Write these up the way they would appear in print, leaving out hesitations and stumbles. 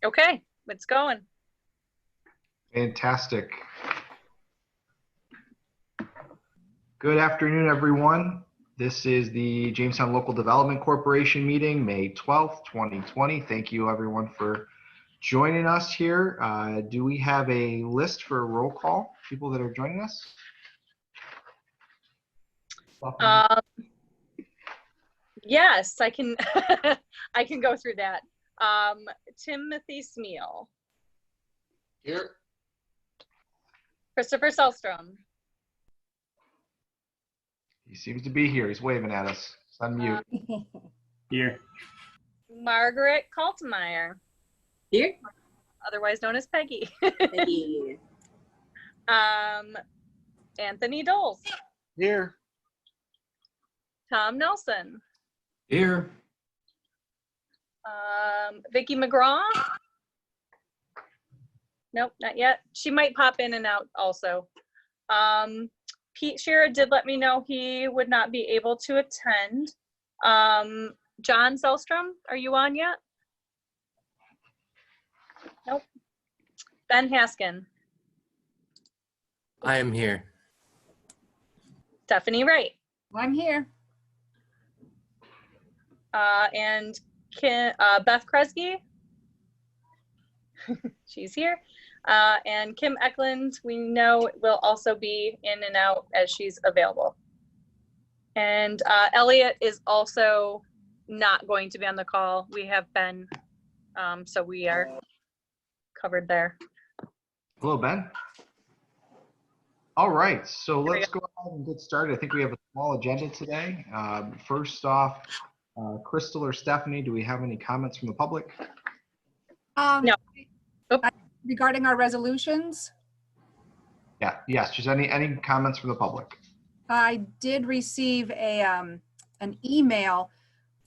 Okay, it's going. Fantastic. Good afternoon, everyone. This is the Jamestown Local Development Corporation meeting, May 12th, 2020. Thank you, everyone, for joining us here. Do we have a list for a roll call, people that are joining us? Yes, I can. I can go through that. Timothy Smeal. Here. Christopher Selstrom. He seems to be here. He's waving at us. It's on mute. Here. Margaret Kaltenmeyer. Here. Otherwise known as Peggy. Peggy. Anthony Doles. Here. Tom Nelson. Here. Vicki McGraw. Nope, not yet. She might pop in and out also. Pete Shearer did let me know he would not be able to attend. John Selstrom, are you on yet? Nope. Ben Haskin. I am here. Stephanie Wright. I'm here. And Beth Kresge. She's here. And Kim Eklund, we know will also be in and out as she's available. And Elliot is also not going to be on the call. We have Ben, so we are covered there. Hello, Ben. All right, so let's go ahead and get started. I think we have a small agenda today. First off, Crystal or Stephanie, do we have any comments from the public? No. Oh. Regarding our resolutions? Yes, just any comments from the public? I did receive an email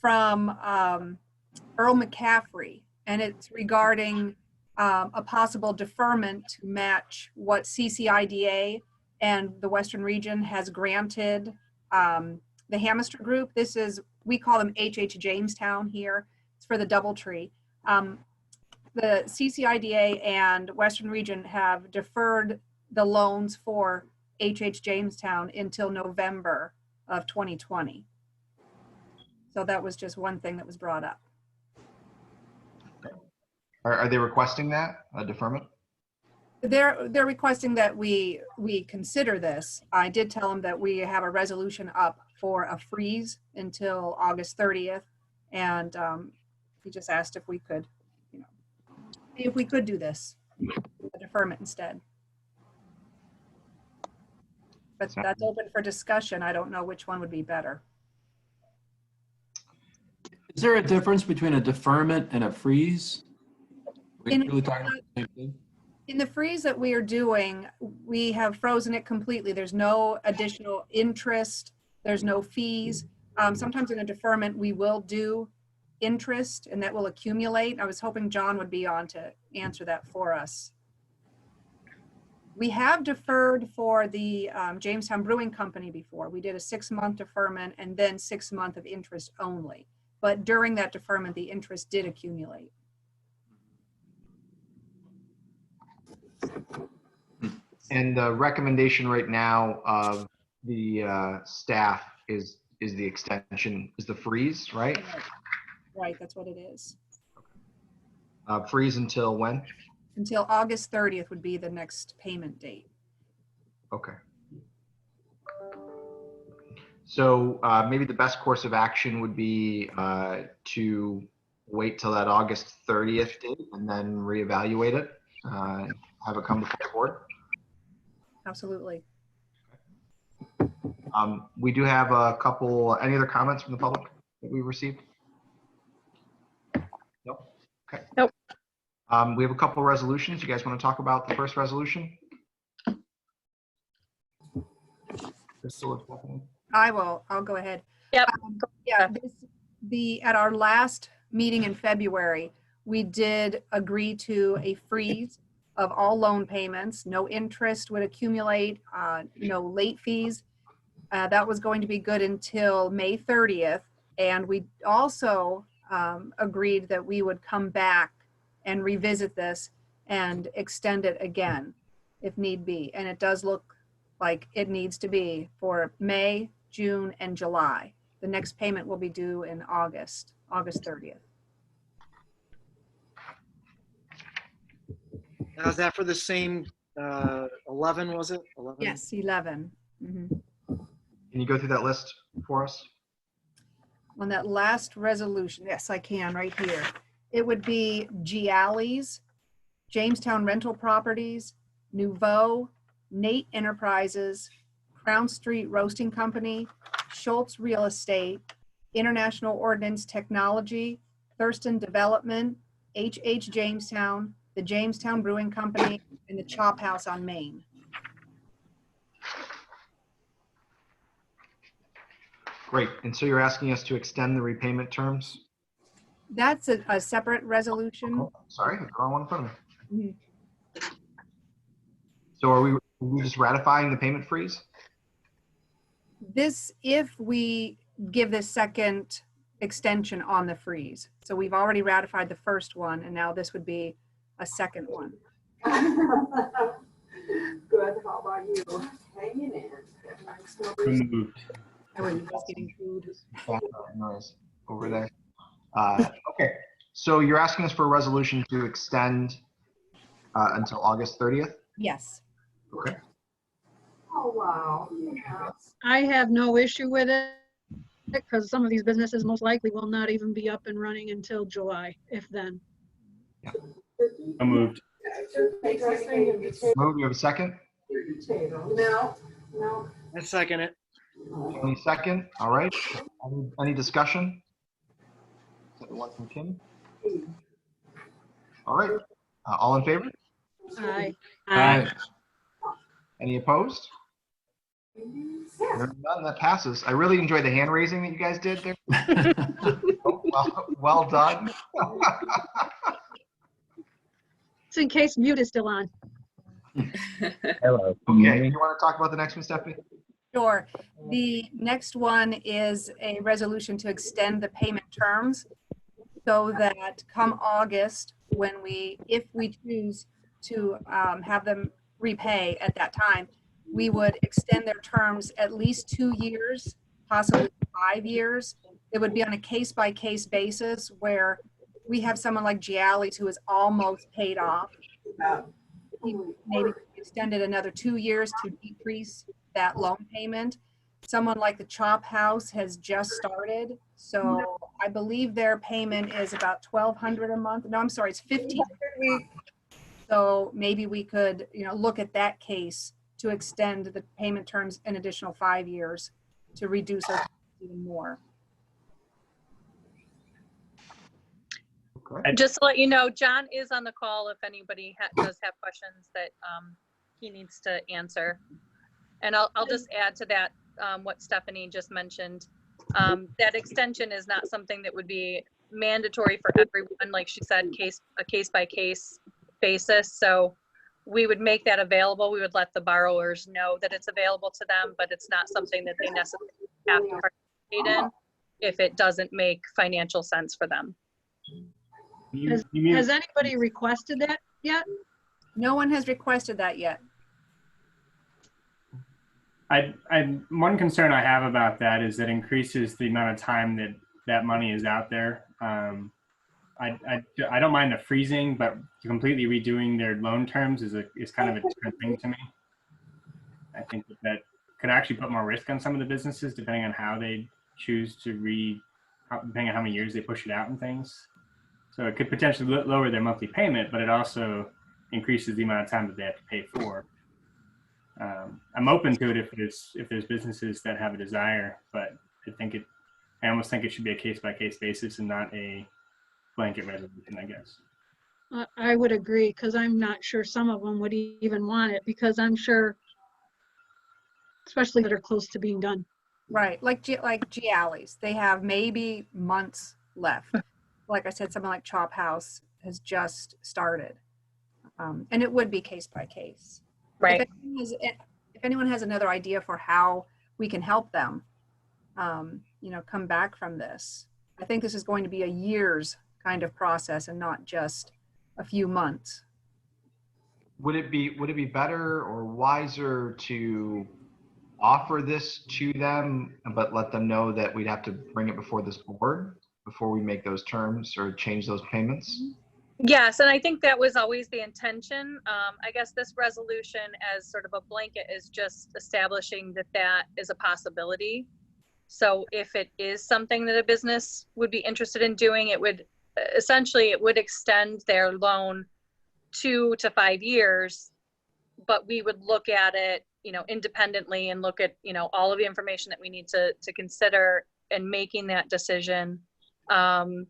from Earl McCaffrey, and it's regarding a possible deferment to match what CCIDA and the Western Region has granted the Hamester Group. This is, we call them HH Jamestown here. It's for the DoubleTree. The CCIDA and Western Region have deferred the loans for HH Jamestown until November of 2020. So that was just one thing that was brought up. Are they requesting that, a deferment? They're requesting that we consider this. I did tell them that we have a resolution up for a freeze until August 30th. And he just asked if we could, if we could do this, a deferment instead. But that's open for discussion. I don't know which one would be better. Is there a difference between a deferment and a freeze? In the freeze that we are doing, we have frozen it completely. There's no additional interest. There's no fees. Sometimes in a deferment, we will do interest and that will accumulate. I was hoping John would be on to answer that for us. We have deferred for the Jamestown Brewing Company before. We did a 6-month deferment and then 6 months of interest only. But during that deferment, the interest did accumulate. And the recommendation right now of the staff is the extension, is the freeze, right? Right, that's what it is. Freeze until when? Until August 30th would be the next payment date. Okay. So maybe the best course of action would be to wait till that August 30th date and then reevaluate it, have it come before the board. Absolutely. We do have a couple, any other comments from the public that we received? Nope. Okay. Nope. We have a couple of resolutions. You guys want to talk about the first resolution? I'll go ahead. Yep. At our last meeting in February, we did agree to a freeze of all loan payments. No interest would accumulate, no late fees. That was going to be good until May 30th. And we also agreed that we would come back and revisit this and extend it again if need be. And it does look like it needs to be for May, June, and July. The next payment will be due in August 30th. Now, is that for the same 11, was it? 11? Yes, 11. Mhm. Can you go through that list for us? On that last resolution, yes, I can, right here. It would be Gialli's, Jamestown Rental Properties, Nouveau, Nate Enterprises, Crown Street Roasting Company, Schultz Real Estate, International Ordnance Technology, Thurston Development, H.H. Jamestown, the Jamestown Brewing Company, and the Chop House on Main. Great. And so you're asking us to extend the repayment terms? That's a separate resolution. Oh, sorry, the wrong one in front of me. Mhm. So are we just ratifying the payment freeze? This, if we give this second extension on the freeze. So we've already ratified the first one, and now this would be a second one. Good, how about you? Hanging in. Removed. I was just getting food. Background noise over there. Okay, so you're asking us for a resolution to extend until August 30th? Yes. Okay. Oh, wow. Yeah. I have no issue with it because some of these businesses most likely will not even be up and running until July, if then. I moved. Move, you have a second? No, no. I second it. Any second? All right. Any discussion? One from Kim. All right. All in favor? Aye. Aye. Any opposed? Hearing none, that passes. I really enjoyed the hand raising that you guys did there. Well done. It's in case mute is still on. Hello. Okay, you want to talk about the next one, Stephanie? Sure. The next one is a resolution to extend the payment terms so that come August, when if we choose to have them repay at that time, we would extend their terms at least 2 years, possibly 5 years. It would be on a case-by-case basis where we have someone like Gialli's who is almost paid off. Maybe extended another 2 years to decrease that loan payment. Someone like the Chop House has just started. So I believe their payment is about $1,200 a month. No, I'm sorry, it's $1,500 a week. So maybe we could, look at that case to extend the payment terms an additional 5 years to reduce our even more. Okay. Just to let you know, John is on the call if anybody does have questions that he needs to answer. And I'll just add to that what Stephanie just mentioned. That extension is not something that would be mandatory for everyone, like she said, a case-by-case basis. So we would make that available. We would let the borrowers know that it's available to them, but it's not something that they necessarily have to participate in if it doesn't make financial sense for them. Has anybody requested that yet? No one has requested that yet. One concern I have about that is that increases the amount of time that money is out there. I don't mind the freezing, but completely redoing their loan terms is kind of a different thing to me. I think that could actually put more risk on some of the businesses depending on how they choose to depending on how many years they push it out and things. So it could potentially lower their monthly payment, but it also increases the amount of time that they have to pay for. I'm open to it if there's businesses that have a desire, but I almost think it should be a case-by-case basis and not a blanket resolution, I guess. I would agree, because I'm not sure some of them would even want it, because I'm sure, especially that are close to being done. Right, like Gialli's, they have maybe months left. Like I said, someone like Chop House has just started. And it would be case by case. Right. If anyone has another idea for how we can help them, come back from this. I think this is going to be a year's kind of process and not just a few months. Would it be better or wiser to offer this to them, but let them know that we'd have to bring it before this board before we make those terms or change those payments? Yes, and I think that was always the intention. I guess this resolution as sort of a blanket is just establishing that that is a possibility. So if it is something that a business would be interested in doing, it would essentially, it would extend their loan 2 to 5 years, but we would look at it, you know, independently and look at, you know, all of the information that we need to consider in making that decision. And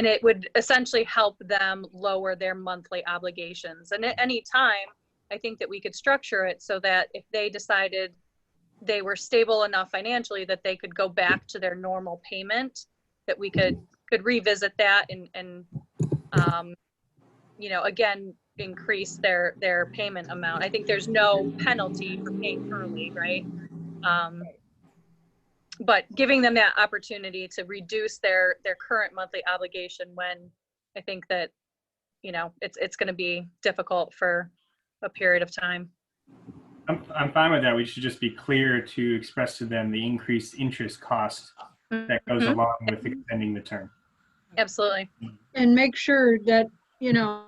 it would essentially help them lower their monthly obligations. And at any time, I think that we could structure it so that if they decided they were stable enough financially that they could go back to their normal payment, that we could revisit that and you know, again, increase their payment amount. I think there's no penalty for paying early, right? But giving them that opportunity to reduce their current monthly obligation when I think that, you know, it's going to be difficult for a period of time. I'm fine with that. We should just be clear to express to them the increased interest cost that goes along with extending the term. Absolutely. And make sure that, you know,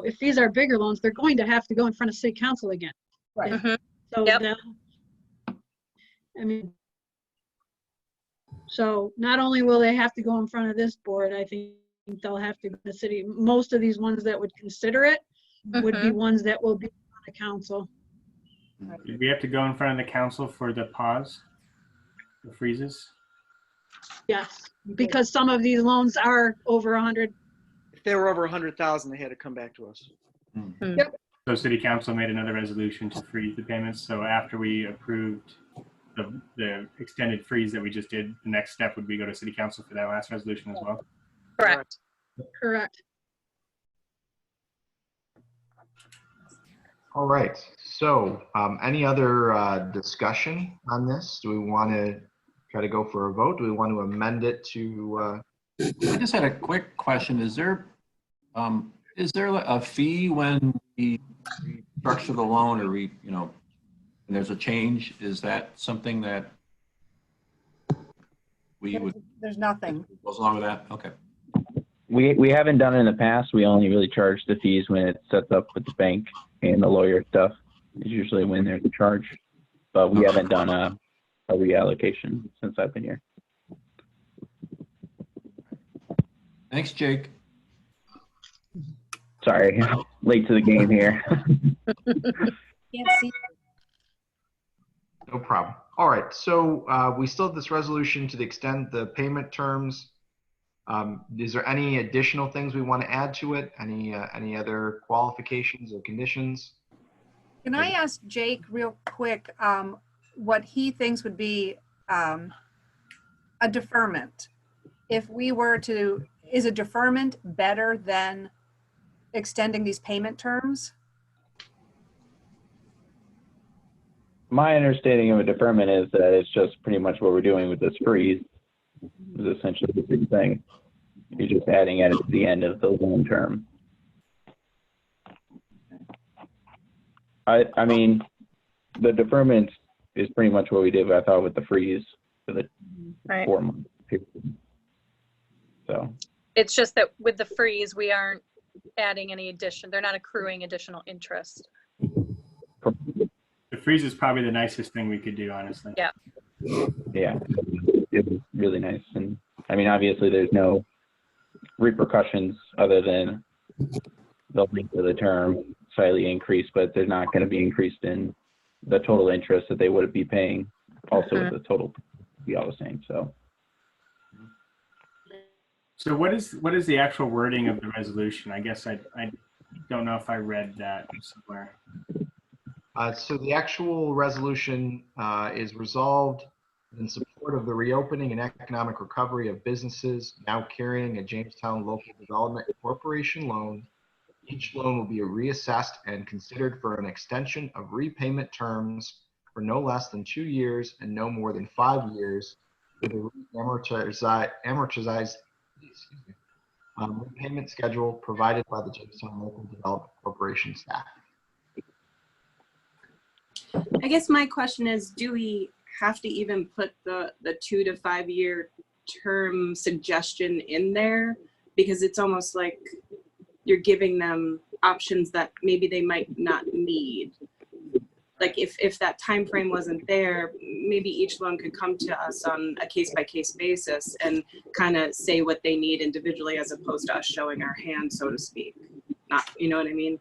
if these are bigger loans, they're going to have to go in front of city council again. Right. So Yep. that, I mean, so not only will they have to go in front of this board, I think they'll have to go to the city. Most of these ones that would consider it would be ones that will be on the council. Did we have to go in front of the council for the pause, the freezes? Yes, because some of these loans are over 100. If they were over 100,000, they had to come back to us. So city council made another resolution to freeze the payments. So after we approved the extended freeze that we just did, the next step would be go to city council for that last resolution as well. Correct. Correct. All right. So any other discussion on this? Do we want to try to go for a vote? Do we want to amend it to? I just had a quick question. Is there a fee when we structure the loan or we, you know, and there's a change? Is that something that we would? There's nothing. Goes along with that? Okay. We haven't done it in the past. We only really charge the fees when it's set up with the bank and the lawyer stuff. Is usually when there's a charge, but we haven't done a reallocation since I've been here. Thanks, Jake. Sorry, late to the game here. Can't see. No problem. All right. So we still have this resolution to extend the payment terms. Is there any additional things we want to add to it? Any other qualifications or conditions? Can I ask Jake real quick what he thinks would be a deferment? If we were to, is a deferment better than extending these payment terms? My understanding of a deferment is that it's just pretty much what we're doing with this freeze. Is essentially the same thing. You're just adding it at the end of the loan term. I mean, the deferment is pretty much what we did, I thought, with the freeze for the 4 month period. So It's just that with the freeze, we aren't adding any addition. They're not accruing additional interest. The freeze is probably the nicest thing we could do, honestly. Yeah. yeah, it was really nice. And I mean, obviously there's no repercussions other than the length of the term slightly increased, but they're not going to be increased in the total interest that they would be paying. Also, with the total be all the same. So what is the actual wording of the resolution? I guess I don't know if I read that somewhere. So the actual resolution is resolved in support of the reopening and economic recovery of businesses now carrying a Jamestown Local Development Corporation loan. Each loan will be reassessed and considered for an extension of repayment terms for no less than 2 years and no more than 5 years with a repayment schedule provided by the Jamestown Local Development Corporation staff. I guess my question is, do we have to even put the 2 to 5 year term suggestion in there? Because it's almost like you're giving them options that maybe they might not need. Like if that time frame wasn't there, maybe each loan could come to us on a case-by-case basis and kind of say what they need individually, as opposed to us showing our hand, so to speak. Not, you know what I mean?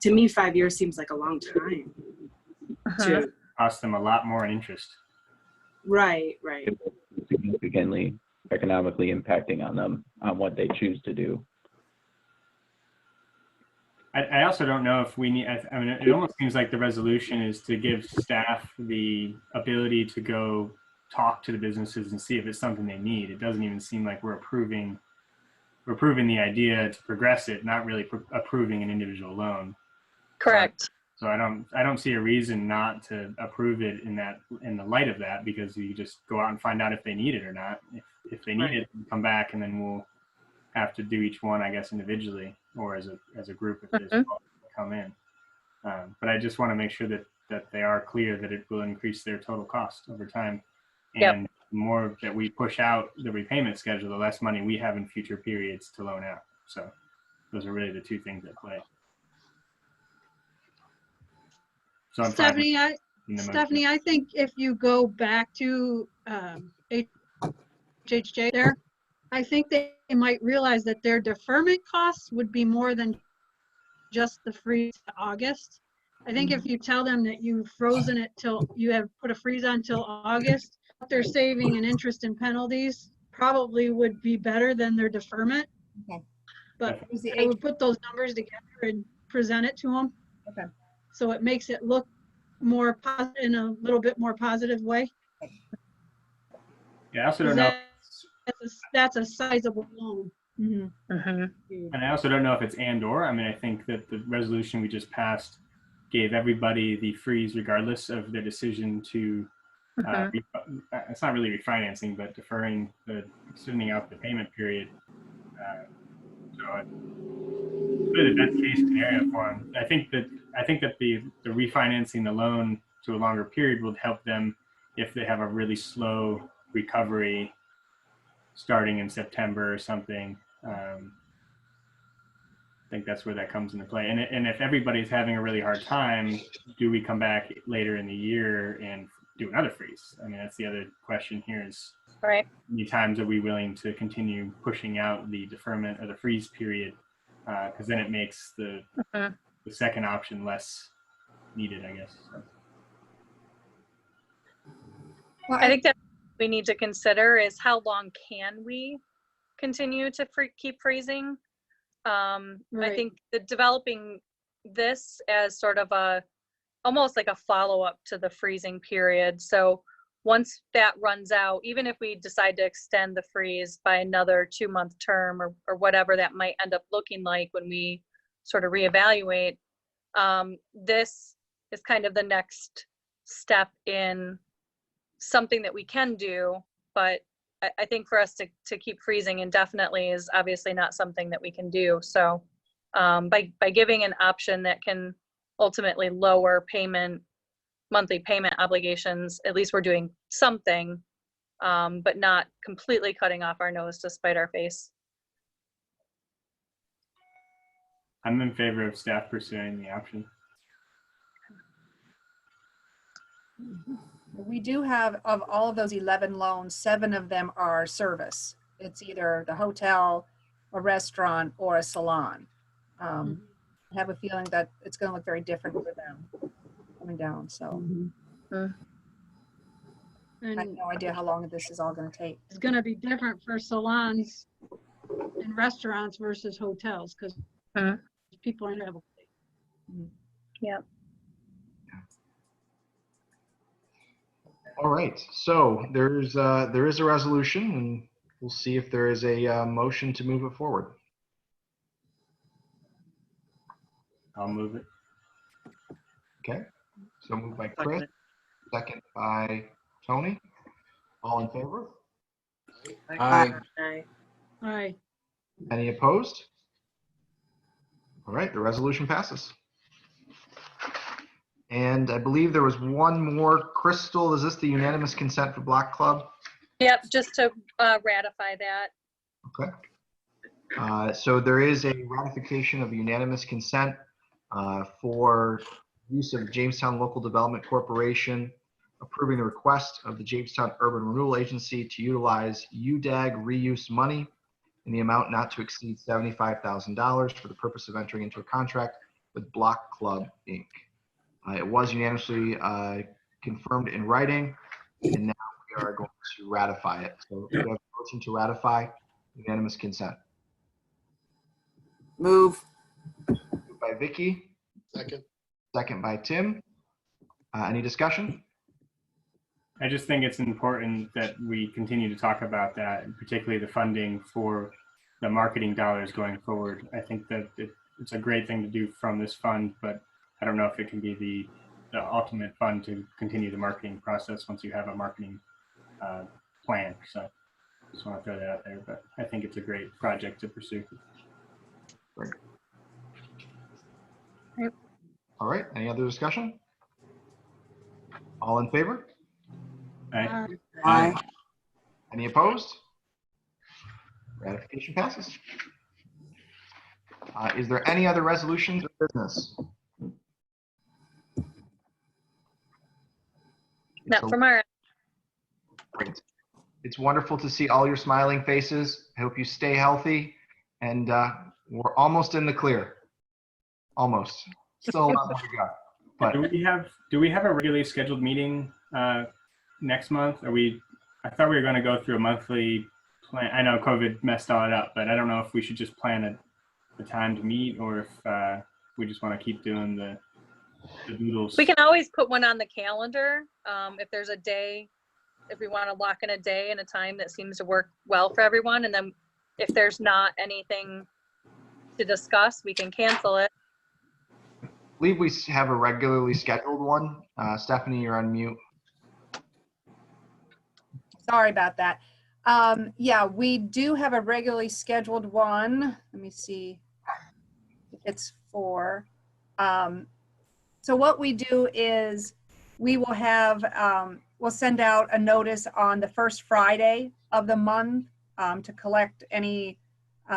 To me, 5 years seems like a long time. To Cost them a lot more in interest. right. Significantly economically impacting on them on what they choose to do. I also don't know if we need, I mean, it almost seems like the resolution is to give staff the ability to go talk to the businesses and see if it's something they need. It doesn't even seem like we're approving the idea to progress it, not really approving an individual loan. Correct. So I don't see a reason not to approve it in the light of that, because you just go out and find out if they need it or not. If they need it, come back, and then we'll have to do each one, I guess, individually or as a group if there's come in. But I just want to make sure that they are clear that it will increase their total cost over time. And the more that we push out the repayment schedule, the less money we have in future periods to loan out. So those are really the two things at play. So I'm Stephanie, I think if you go back to HHJ there, I think they might realize that their deferment costs would be more than just the freeze to August. I think if you tell them that you've frozen it till you have put a freeze on till August, what they're saving in interest and penalties probably would be better than their deferment. Okay. But I would put those numbers together and present it to them. Okay. So it makes it look more positive, in a little bit more positive way. Yeah, I also don't know. That's a sizable loan. And I also don't know if it's and/or. I mean, I think that the resolution we just passed gave everybody the freeze regardless of their decision to, it's not really refinancing, but deferring extending out the payment period. So it's really the best case scenario for them. I think that the refinancing the loan to a longer period will help them if they have a really slow recovery starting in September or something. I think that's where that comes into play. And if everybody's having a really hard time, do we come back later in the year and do another freeze? I mean, that's the other question here is, right, how many times are we willing to continue pushing out the deferment or the freeze period? Because then it makes the second option less needed, I guess. So. Well, I think that we need to consider is how long can we continue to keep freezing? I think that developing this as sort of almost like a follow-up to the freezing period. So once that runs out, even if we decide to extend the freeze by another 2-month term or whatever that might end up looking like when we sort of reevaluate, this is kind of the next step in something that we can do, but I think for us to keep freezing indefinitely is obviously not something that we can do. So by giving an option that can ultimately lower monthly payment obligations, at least we're doing something, but not completely cutting off our nose to spite our face. I'm in favor of staff pursuing the option. We do have, of all of those 11 loans, 7 of them are service. It's either the hotel, a restaurant, or a salon. I have a feeling that it's going to look very different for them coming down. So I have no idea how long this is all going to take. It's going to be different for salons and restaurants versus hotels because people aren't able to. Yeah. All right, so there is a resolution, and we'll see if there is a motion to move it forward. I'll move it. Okay, so moved by Chris, second by Tony. All in favor? Aye. Aye. Any opposed? All right, the resolution passes. And I believe there was one more. Crystal, is this the unanimous consent for Block Club? Yep, just to ratify that. Okay. So there is a ratification of unanimous consent for use of Jamestown Local Development Corporation, approving the request of the Jamestown Urban Renewal Agency to utilize UDAG reuse money in the amount not to exceed $75,000 for the purpose of entering into a contract with Block Club, Inc. It was unanimously confirmed in writing, and now we are going to ratify it. So we have a motion to ratify unanimous consent. Move. Moved by Vicky, Second. second by Tim. Any discussion? I just think it's important that we continue to talk about that, and particularly the funding for the marketing dollars going forward. I think that it's a great thing to do from this fund, but I don't know if it can be the ultimate fund to continue the marketing process once you have a marketing plan. So just want to throw that out there, but I think it's a great project to pursue. Great. Yep. All right, any other discussion? All in favor? Aye. Aye. Any opposed? Ratification passes. Is there any other resolutions or business? Not from our, Great. It's wonderful to see all your smiling faces. I hope you stay healthy, and we're almost in the clear. Almost. Still a lot more to go. But Do we have a regularly scheduled meeting next month? I thought we were going to go through a monthly plan. I know COVID messed all it up, but I don't know if we should just plan a time to meet, or if we just want to keep doing the doodles. we can always put one on the calendar if there's a day, if we want to lock in a day and a time that seems to work well for everyone. And then if there's not anything to discuss, we can cancel it. I believe we have a regularly scheduled one. Stephanie, you're on mute. Sorry about that. Yeah, we do have a regularly scheduled one. Let me see if it's for. So what we do is we will have, we'll send out a notice on the first Friday of the month to collect any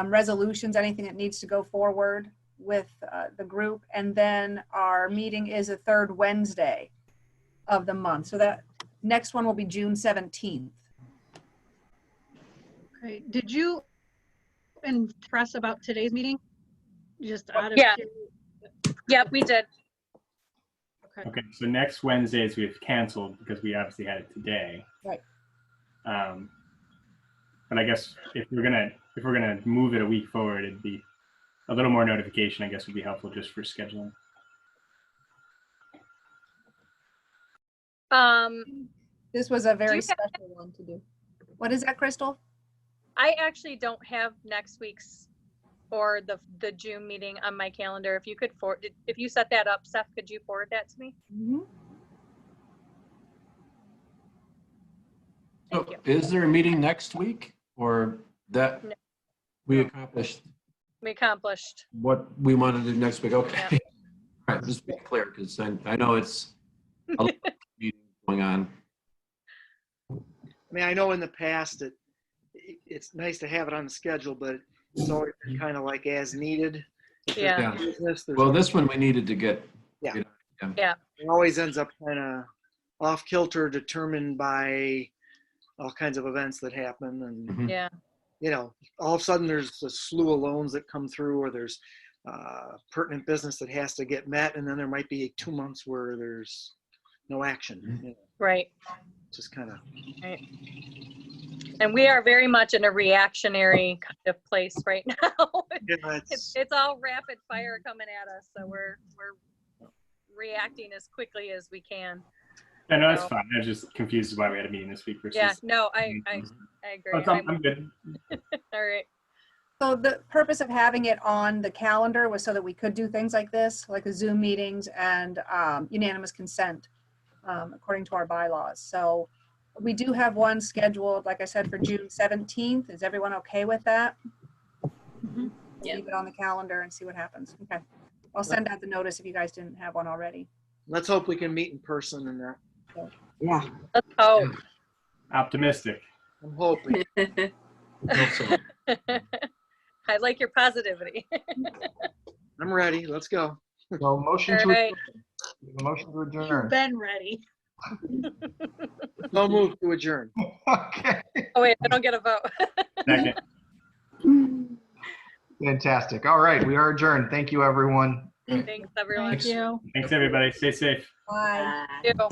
resolutions, anything that needs to go forward with the group. And then our meeting is the third Wednesday of the month. So that next one will be June 17th. Okay. Did you impress about today's meeting? Just out of Yeah. curiosity. Yep, we did. Okay, so next Wednesdays we've canceled because we obviously had it today. Right. But I guess if we're gonna move it a week forward, it'd be a little more notification, I guess, would be helpful just for scheduling. This was a very you have- special one to do. What is that, Crystal? I actually don't have next week's or the June meeting on my calendar. If you could if you set that up, Seth, could you forward that to me? Mm-hmm. So Thank you. is there a meeting next week, or that No. we accomplished We accomplished. what we wanted to do next week? Okay. Yeah. All right, just be clear, because I know it's a lot of meetings going on. I mean, I know in the past that it's nice to have it on the schedule, but it's always been kind of like as needed. Yeah. Yeah. Business, there's Well, this one we needed to get. Yeah. you know, it always ends up kind of off kilter, determined by all kinds of events that happen. And, Mhm. Yeah. you know, all of a sudden there's a slew of loans that come through, or there's pertinent business that has to get met. And then there might be 2 months where there's no action. You know, Right. just kind of. Right. And we are very much in a reactionary kind of place right now. Yeah, It's all rapid fire coming at us, so we're reacting as quickly as we can. I know it's So- fine. I was just confused why we had a meeting this week versus. Yeah, no, I agree. Oh, I'm good. All right. So the purpose of having it on the calendar was so that we could do things like this, like the Zoom meetings and unanimous consent, according to our bylaws. So We do have one scheduled, like I said, for June 17th. Is everyone okay with that? Yeah. Leave it on the calendar and see what happens. Okay. I'll send out the notice if you guys didn't have one already. Let's hope we can meet in person and that. Yeah. Let's hope. Optimistic. I'm hoping. I like your positivity. I'm ready. Let's go. So motion All to right. motion to You've adjourn. been ready. No move to adjourn. Okay, Oh wait, I don't get a vote. Second. fantastic. All right, we are adjourned. Thank you, everyone. Thanks, everyone. Thank you. Thanks, everybody. Stay safe. Bye. Thank you.